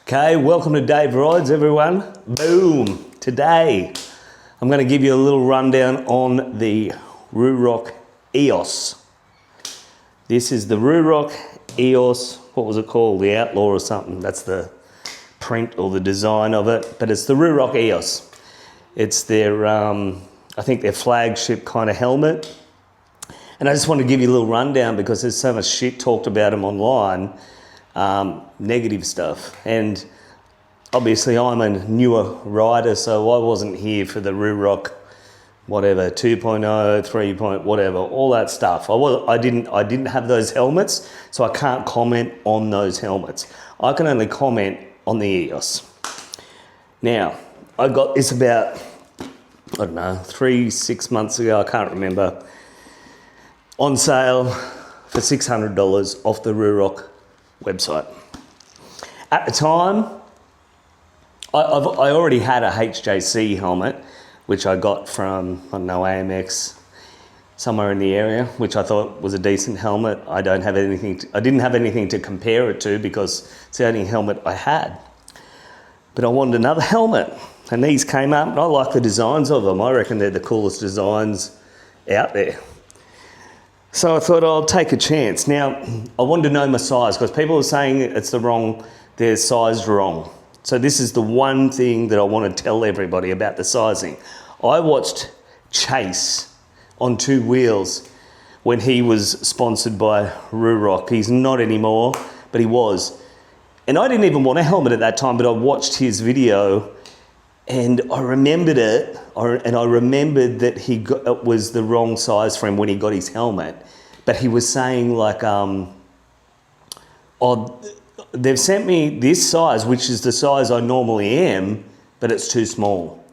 Okay, welcome to Dave Rides, everyone. Boom. Today, I'm going to give you a little rundown on the Ru Rock EOS. This is the Ru Rock EOS, what was it called? The Outlaw or something. That's the print or the design of it, but it's the Ru Rock EOS. It's their, I think their flagship kind of helmet. And I just want to give you a little rundown because there's so much shit talked about them online. Negative stuff, and obviously I'm a newer rider, so I wasn't here for the Ru Rock whatever 2.0, 3. Whatever, all that stuff. I didn't have those helmets, so I can't comment on those helmets. I can only comment on the EOS. Now, I got this about, I don't know, 3-6 months ago, I can't remember, on sale for $600 off the Ru Rock website. At the time, I already had a HJC helmet, which I got from, I don't know, AMX, somewhere in the area, which I thought was a decent helmet. I didn't have anything to compare it to because it's the only helmet I had. But I wanted another helmet, and these came up, and I like the designs of them. I reckon they're the coolest designs out there. So I thought I'll take a chance. Now, I wanted to know my size because people are saying they're sized wrong. So this is the one thing that I want to tell everybody about the sizing. I watched Chase on 2 Wheels when he was sponsored by Ru Rock. He's not anymore, but he was. And I didn't even want a helmet at that time, but I watched his video and I remembered it, and I remembered that it was the wrong size for him when he got his helmet. But he was saying like, they've sent me this size, which is the size I normally am, but it's too small.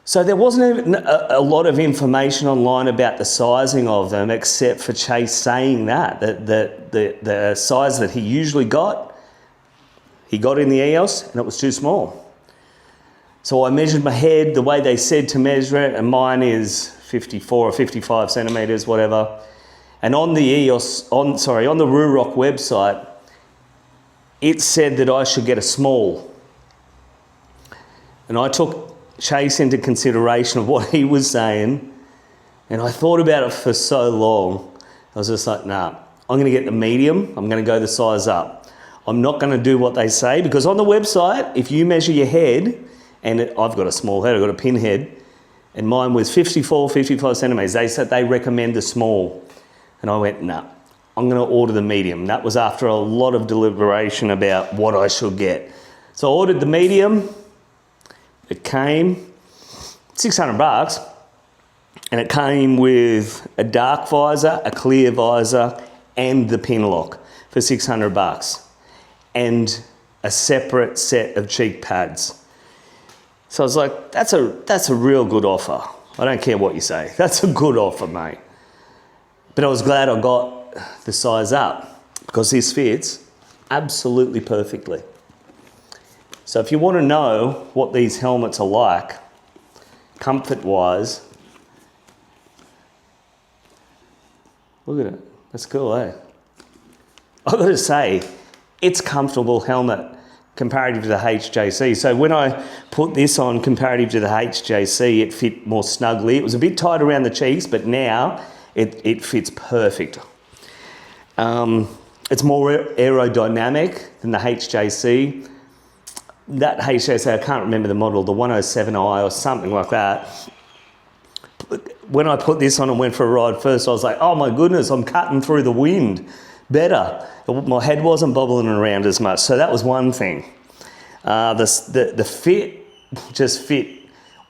So there wasn't even a lot of information online about the sizing of them, except for Chase saying that the size that he usually got, he got in the EOS, and it was too small. So I measured my head the way they said to measure it, and mine is 54 or 55 centimeters, whatever. And on the EOS, on the Ru Rock website, it said that I should get a small. And I took Chase into consideration of what he was saying, and I thought about it for so long. I was just like, nah, I'm gonna get the medium, I'm gonna go the size up. I'm not gonna do what they say, because on the website, if you measure your head, and I've got a small head, I've got a pin head, and mine was 55 centimeters. They said they recommend the small. And I went, nah, I'm gonna order the medium. That was after a lot of deliberation about what I should get. So I ordered the medium. It came, $600, and it came with a dark visor, a clear visor, and the pin lock for $600, and a separate set of cheek pads. So I was like, that's a real good offer. I don't care what you say. That's a good offer, mate. But I was glad I got the size up because this fits absolutely perfectly. So if you want to know what these helmets are like, comfort-wise, look at it. That's cool, eh? I've got to say, it's a comfortable helmet comparative to the HJC. So when I put this on comparative to the HJC, it fit more snugly. It was a bit tight around the cheeks, but now it fits perfect. It's more aerodynamic than the HJC. That HJC, I can't remember the model, the 107i or something like that. When I put this on and went for a ride first, I was like, oh my goodness, I'm cutting through the wind better. My head wasn't bobbling around as much, so that was one thing. The fit just fit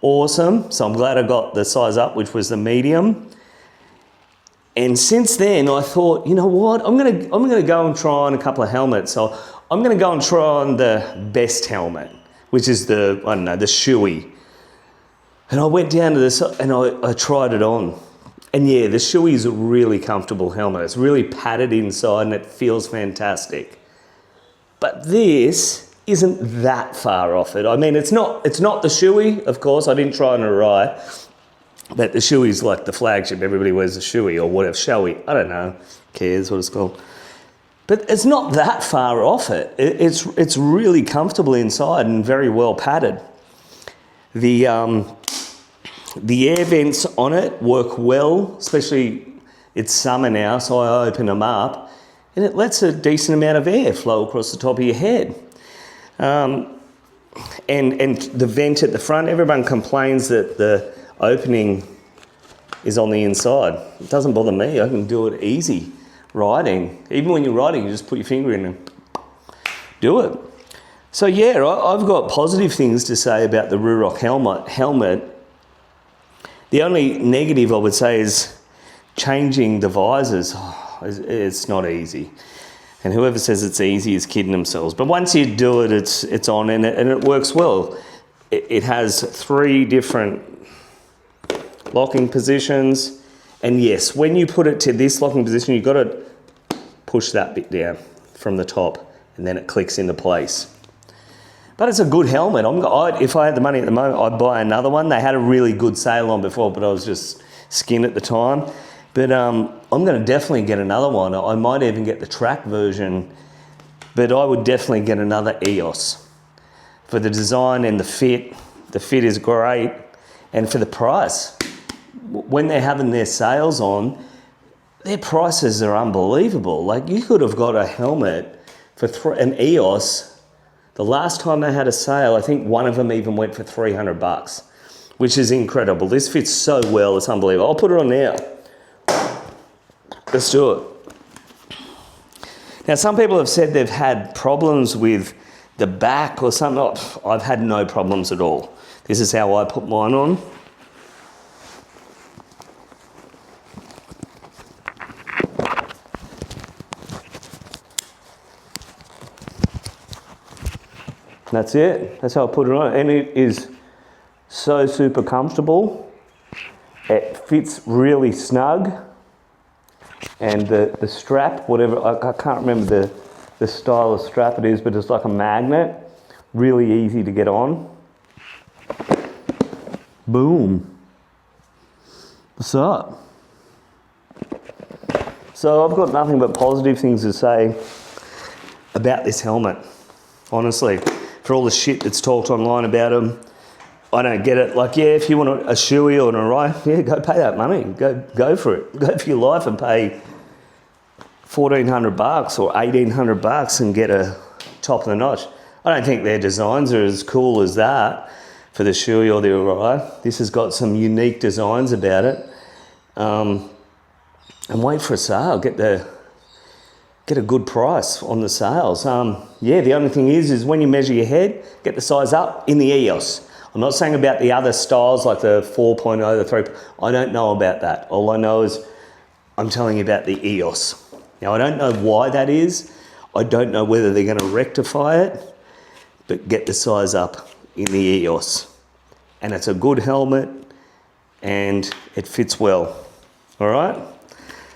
awesome, so I'm glad I got the size up, which was the medium. And since then, I thought, you know what, I'm gonna go and try on a couple of helmets. So I'm gonna go and try on the best helmet, which is the, I don't know, the Shoei. And I went down to this and I tried it on. And yeah, the Shoei is a really comfortable helmet. It's really padded inside and it feels fantastic. But this isn't that far off it. I mean, it's not the Shoei, of course. I didn't try on a ride. But the Shoei is like the flagship. Everybody wears the Shoei or whatever. Shoei, I don't know. Cares what it's called. But it's not that far off it. It's really comfortable inside and very well padded. The air vents on it work well, especially it's summer now, so I open them up, and it lets a decent amount of air flow across the top of your head. And the vent at the front, everyone complains that the opening is on the inside. It doesn't bother me. I can do it easy riding. Even when you're riding, you just put your finger in and do it. So yeah, I've got positive things to say about the Ru Rock helmet. The only negative I would say is changing the visors. It's not easy. And whoever says it's easy is kidding themselves. But once you do it, it's on and it works well. It has 3 different locking positions. And yes, when you put it to this locking position, you've got to push that bit down from the top and then it clicks into place. But it's a good helmet. If I had the money at the moment, I'd buy another one. They had a really good sale on before, but I was just skint at the time. But I'm going to definitely get another one. I might even get the track version, but I would definitely get another EOS. For the design and the fit is great. And for the price, when they're having their sales on, their prices are unbelievable. Like you could have got a helmet for an EOS. The last time they had a sale, I think one of them even went for $300, which is incredible. This fits so well, it's unbelievable. I'll put it on now. Let's do it. Now, some people have said they've had problems with the back or something. Oh, I've had no problems at all. This is how I put mine on. That's it. That's how I put it on. And it is so super comfortable. It fits really snug. And the strap, whatever, I can't remember the style of strap it is, but it's like a magnet. Really easy to get on. Boom. What's up? So I've got nothing but positive things to say about this helmet. Honestly, for all the shit that's talked online about them, I don't get it. Like, yeah, if you want a shoey or an Orion, yeah, go pay that money. Go for it. Go for your life and pay $1,400 or $1,800 and get a top of the notch. I don't think their designs are as cool as that for the shoey or the Orion. This has got some unique designs about it. And wait for a sale. Get a good price on the sales. Yeah, the only thing is when you measure your head, get the size up in the EOS. I'm not saying about the other styles like the 4.0, the 3. I don't know about that. All I know is I'm telling you about the EOS. Now, I don't know why that is. I don't know whether they're going to rectify it, but get the size up in the EOS. And it's a good helmet and it fits well. All right?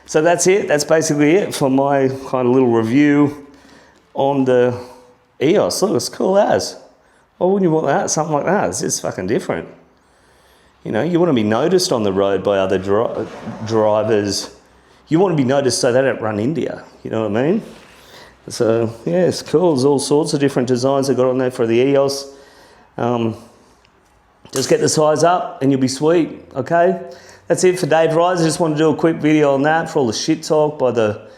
So that's it. That's basically it for my kind of little review on the EOS. Look, it's cool as. Why wouldn't you want that? Something like that. It's just fucking different. You know, you want to be noticed on the road by other drivers. You want to be noticed so they don't run into you. You know what I mean? So, yeah, it's cool. There's all sorts of different designs they got on there for the EOS. Just get the size up and you'll be sweet, okay? That's it for Dave Rides. I just want to do a quick video on that for all the shit talk by the,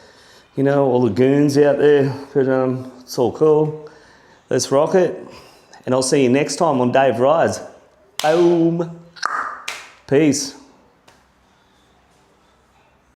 you know, all the goons out there. But it's all cool. Let's rock it. And I'll see you next time on Dave Rides. Boom. Peace.